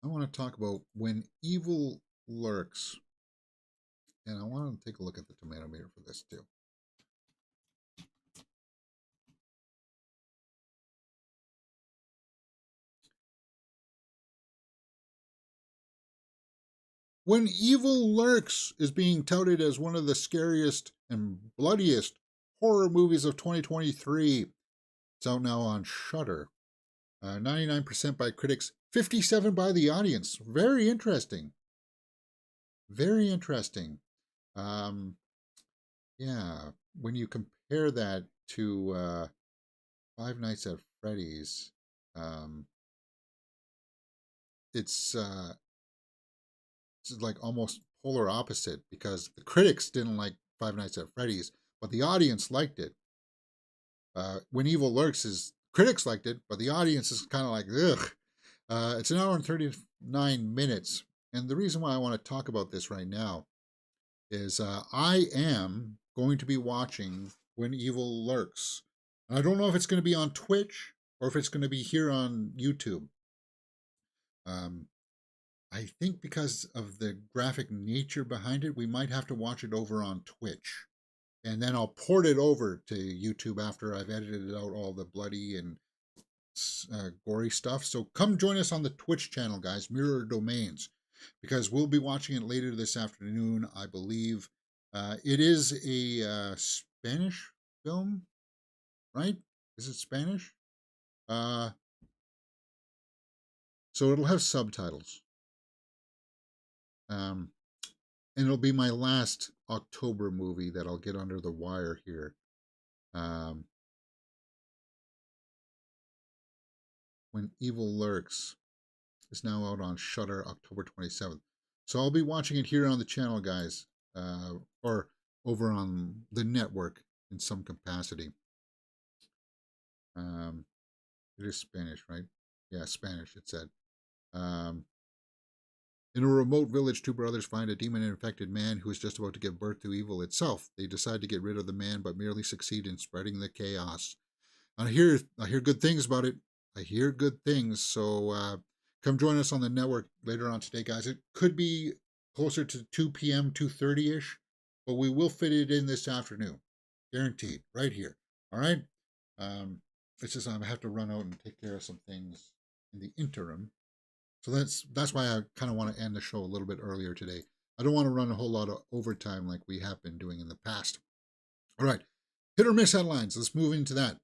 I want to talk about When Evil Lurks. And I want to take a look at the tomato meter for this, too. When Evil Lurks is being touted as one of the scariest and bloodiest horror movies of 2023. It's out now on Shudder. 99% by critics, 57% by the audience. Very interesting. Very interesting. Yeah, when you compare that to Five Nights at Freddy's, it's like almost polar opposite, because the critics didn't like Five Nights at Freddy's, but the audience liked it. When Evil Lurks is critics liked it, but the audience is kind of like, ugh. It's an hour and 39 minutes. And the reason why I want to talk about this right now is I am going to be watching When Evil Lurks. I don't know if it's going to be on Twitch or if it's going to be here on YouTube. I think because of the graphic nature behind it, we might have to watch it over on Twitch. And then I'll port it over to YouTube after I've edited out all the bloody and gory stuff. So come join us on the Twitch channel, guys, Mirror Domains, because we'll be watching it later this afternoon, I believe. It is a Spanish film, right? Is it Spanish? So it'll have subtitles. And it'll be my last October movie that I'll get under the wire here. When Evil Lurks. is now out on Shudder October 27th. So I'll be watching it here on the channel, guys, or over on the network in some capacity. It is Spanish, right? Yeah, Spanish, it said. Um, in a remote village, two brothers find a demon-infected man who is just about to give birth to evil itself. They decide to get rid of the man, but merely succeed in spreading the chaos. I hear good things about it. I hear good things. So come join us on the network later on today, guys. It could be closer to 2 p.m., 2:30-ish, but we will fit it in this afternoon. Guaranteed, right here. All right? It's just I have to run out and take care of some things in the interim. So that's why I kind of want to end the show a little bit earlier today. I don't want to run a whole lot of overtime like we have been doing in the past. All right, hit or miss headlines. Let's move into that.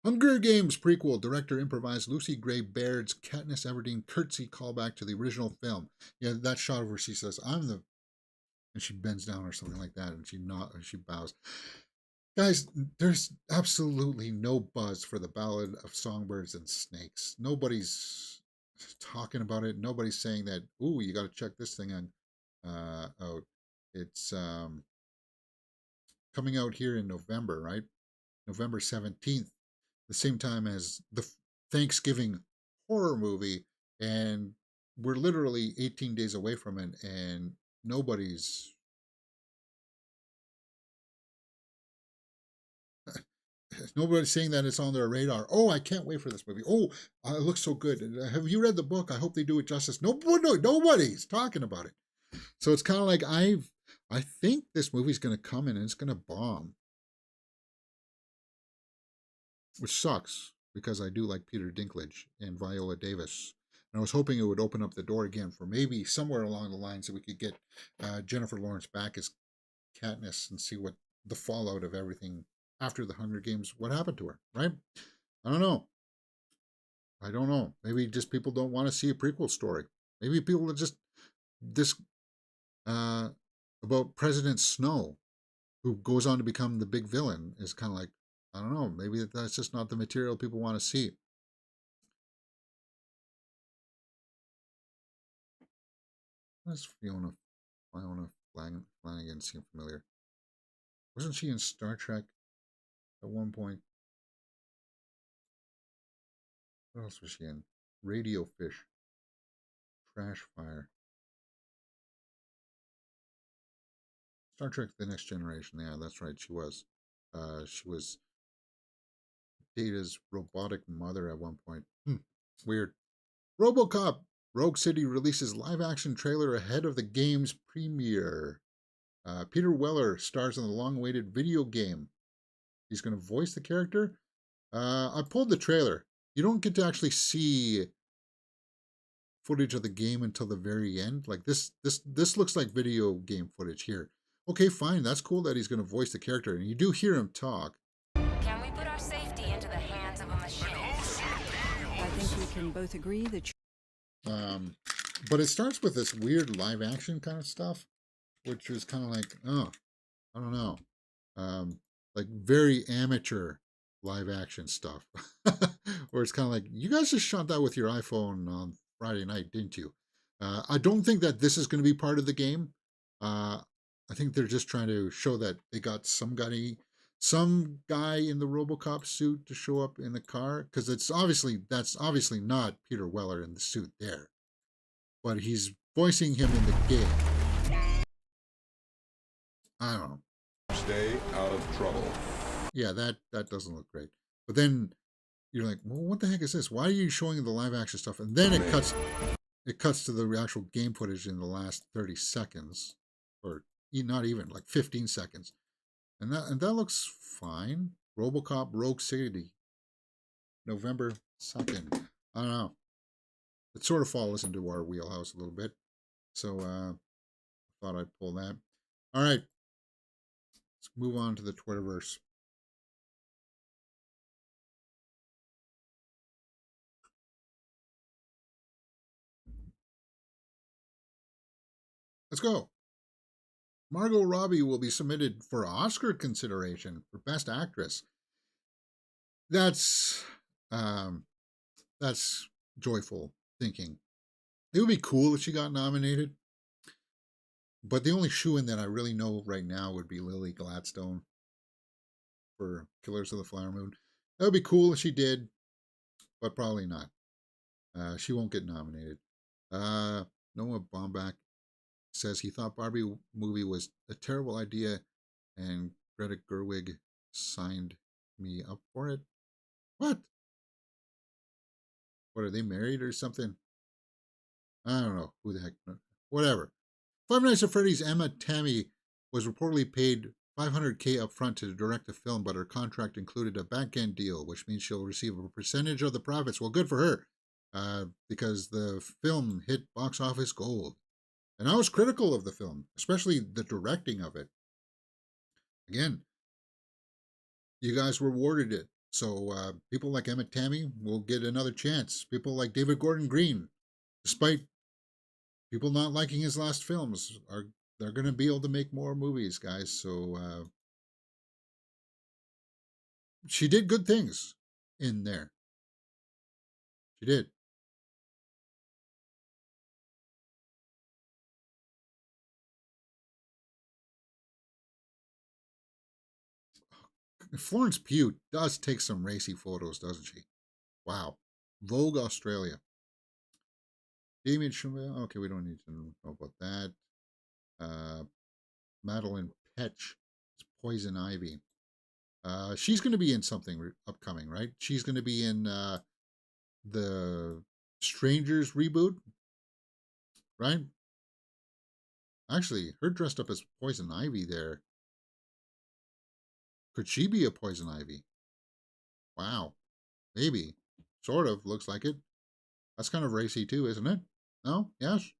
Hunger Games prequel. Director improvised Lucy Gray Baird's Katniss Everdeen curtsy callback to the original film. Yeah, that shot where she says, "I'm the," and she bends down or something like that, and she bows. Guys, there's absolutely no buzz for the Ballad of Songbirds and Snakes. Nobody's talking about it. Nobody's saying that, ooh, you got to check this thing out. It's coming out here in November, right? November 17th, the same time as the Thanksgiving horror movie. And we're literally 18 days away from it, and nobody's saying that it's on their radar. Oh, I can't wait for this movie. Oh, it looks so good. Have you read the book? I hope they do it justice. No, nobody's talking about it. So it's kind of like I think this movie's going to come in and it's going to bomb, which sucks because I do like Peter Dinklage and Viola Davis. And I was hoping it would open up the door again for maybe somewhere along the lines that we could get Jennifer Lawrence back as Katniss and see what the fallout of everything after the Hunger Games, what happened to her, right? I don't know. Maybe just people don't want to see a prequel story. Maybe people are just this about President Snow, who goes on to become the big villain, is kind of like, I don't know, maybe that's just not the material people want to see. Does Fiona Flanagan seem familiar? Wasn't she in Star Trek at one point? What else was she in? Radio Fish. Trash Fire. Star Trek The Next Generation. Yeah, that's right. She was. She was Data's robotic mother at one point. Weird. RoboCop. Rogue City releases live-action trailer ahead of the game's premiere. Peter Weller stars in the long-awaited video game. He's going to voice the character. I pulled the trailer. You don't get to actually see footage of the game until the very end. Like this looks like video game footage here. Okay, fine. That's cool that he's going to voice the character, and you do hear him talk. Can we put our safety into the hands of a machine? I think we can both agree that. But it starts with this weird live action kind of stuff, which was kind of like, oh, I don't know, like very amateur live action stuff, where it's kind of like, you guys just shot that with your iPhone on Friday night, didn't you? I don't think that this is going to be part of the game. I think they're just trying to show that they got some guy in the RoboCop suit to show up in the car, because that's obviously not Peter Weller in the suit there, but he's voicing him in the game. I don't know. Stay out of trouble. Yeah, that doesn't look great. But then you're like, well, what the heck is this? Why are you showing the live action stuff? And then it cuts to the actual game footage in the last 30 seconds, or not even, like 15 seconds. And that looks fine. RoboCop Rogue City, November 2nd. I don't know. It sort of falls into our wheelhouse a little bit. So I thought I'd pull that. All right. Let's move on to the Twitterverse. Let's go. Margot Robbie will be submitted for Oscar consideration for Best Actress. That's joyful thinking. It would be cool if she got nominated. But the only shoe-in that I really know right now would be Lily Gladstone for Killers of the Flower Moon. That would be cool if she did, but probably not. She won't get nominated. Noah Baumbach says he thought Barbie movie was a terrible idea, and Greta Gerwig signed me up for it. What? What, are they married or something? I don't know. Who the heck? Whatever. Five Nights at Freddy's Emma Tammy was reportedly paid $500K up front to direct the film, but her contract included a back-end deal, which means she'll receive a percentage of the profits. Well, good for her, because the film hit box office gold. And I was critical of the film, especially the directing of it. Again, you guys rewarded it. So people like Emma Tammy will get another chance. People like David Gordon Green, despite people not liking his last films, they're going to be able to make more movies, guys. So she did good things in there. She did. Florence Pugh does take some racy photos, doesn't she? Wow. Vogue Australia. Damien Chazelle. Okay, we don't need to know about that. Madeline Petch. Poison Ivy. She's going to be in something upcoming, right? She's going to be in the Strangers reboot, right? Actually, her dressed up as Poison Ivy there. Could she be a Poison Ivy? Wow. Maybe. Sort of. Looks like it. That's kind of racy too, isn't it? No? Yes?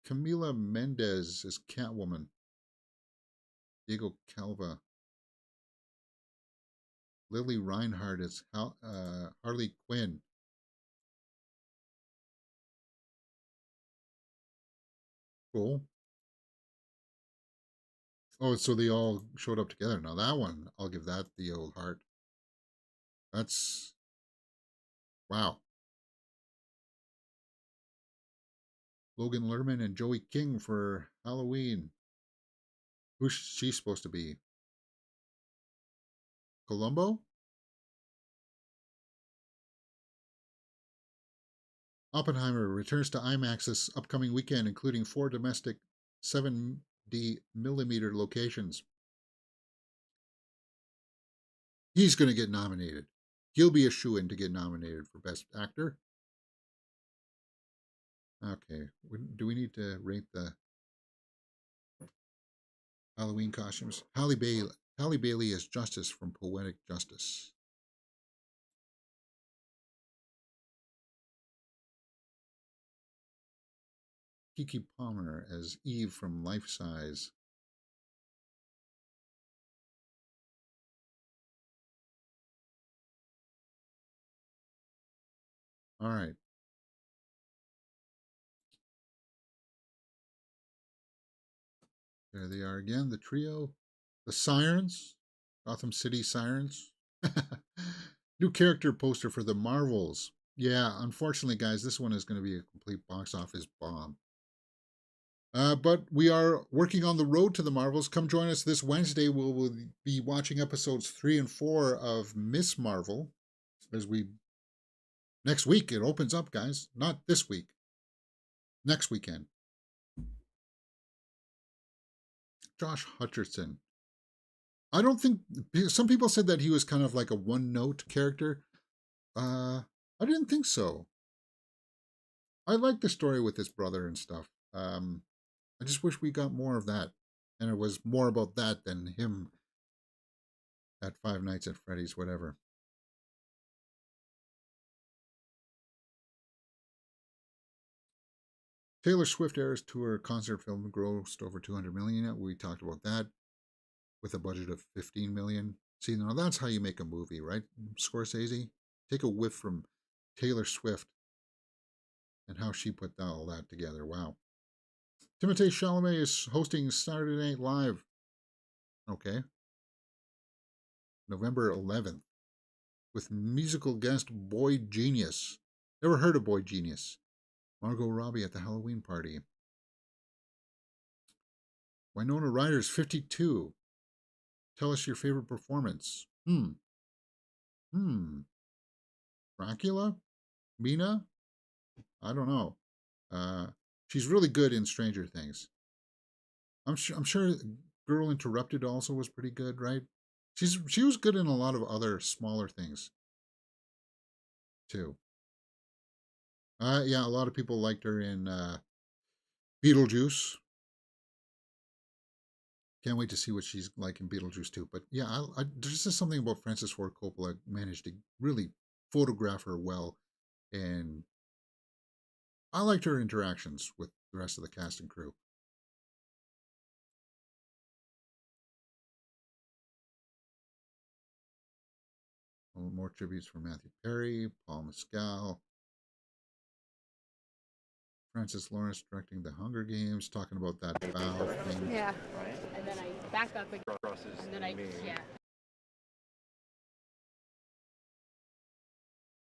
Camila Mendez is Catwoman. Diego Calva. Lily Reinhardt is Harley Quinn. Cool. Oh, so they all showed up together. Now that one, I'll give that the old heart. That's wow. Logan Lerman and Joey King for Halloween. Who's she supposed to be? Columbo? Oppenheimer returns to IMAX this upcoming weekend, including 4 domestic 7D millimeter locations. He's going to get nominated. He'll be a shoo-in to get nominated for Best Actor. Okay, do we need to rate the Halloween costumes? Halle Bailey is Justice from Poetic Justice. Kiki Palmer as Eve from Life Size. All right. There they are again, the trio. The Sirens, Gotham City Sirens. New character poster for the Marvels. Yeah, unfortunately, guys, this one is going to be a complete box office bomb. But we are working on the road to the Marvels. Come join us this Wednesday. We'll be watching episodes 3 and 4 of Miss Marvel. Next week, it opens up, guys. Not this week. Next weekend. Josh Hutcherson. I don't think, some people said that he was kind of like a one-note character. I didn't think so. I like the story with his brother and stuff. I just wish we got more of that. And it was more about that than him at Five Nights at Freddy's, whatever. Taylor Swift Eras Tour concert film grossed over 200 million. We talked about that with a budget of 15 million. See, now that's how you make a movie, right? Scorsese, take a whiff from Taylor Swift and how she put all that together. Wow. Timothée Chalamet is hosting Saturday Night Live. Okay. November 11th with musical guest Boy Genius. Never heard of Boy Genius. Margot Robbie at the Halloween party. Winona Ryder's 52. Tell us your favorite performance. Dracula? Mina? I don't know. She's really good in Stranger Things. I'm sure Girl Interrupted also was pretty good, right? She was good in a lot of other smaller things too. Yeah, a lot of people liked her in Beetlejuice. Can't wait to see what she's like in Beetlejuice too. But yeah, there's just something about Francis Ford Coppola managed to really photograph her well, and I liked her interactions with the rest of the cast and crew. More tributes for Matthew Perry, Paul Mescal, Francis Lawrence directing the Hunger Games, talking about that bow thing. Yeah. And then I back up again. And then yeah.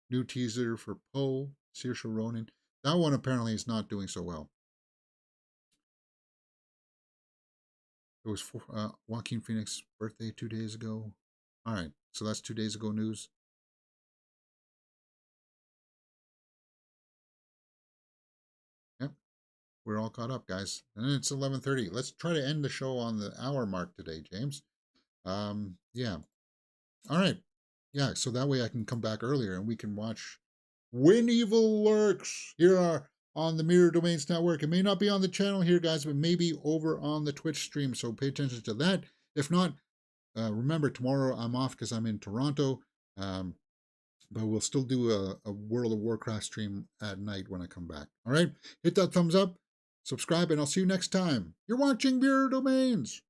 New teaser for Poe, Saoirse Ronan. That one apparently is not doing so well. It was Joaquin Phoenix's birthday 2 days ago. All right, so that's 2 days ago news. Yep, we're all caught up, guys. And it's 11:30. Let's try to end the show on the hour mark today, James. Yeah. All right. Yeah, so that way I can come back earlier and we can watch When Evil Lurks here on the Mirror Domains Network. It may not be on the channel here, guys, but maybe over on the Twitch stream. So pay attention to that. If not, remember, tomorrow I'm off because I'm in Toronto. But we'll still do a World of Warcraft stream at night when I come back. All right? Hit that thumbs up, subscribe, and I'll see you next time. You're watching Mirror Domains.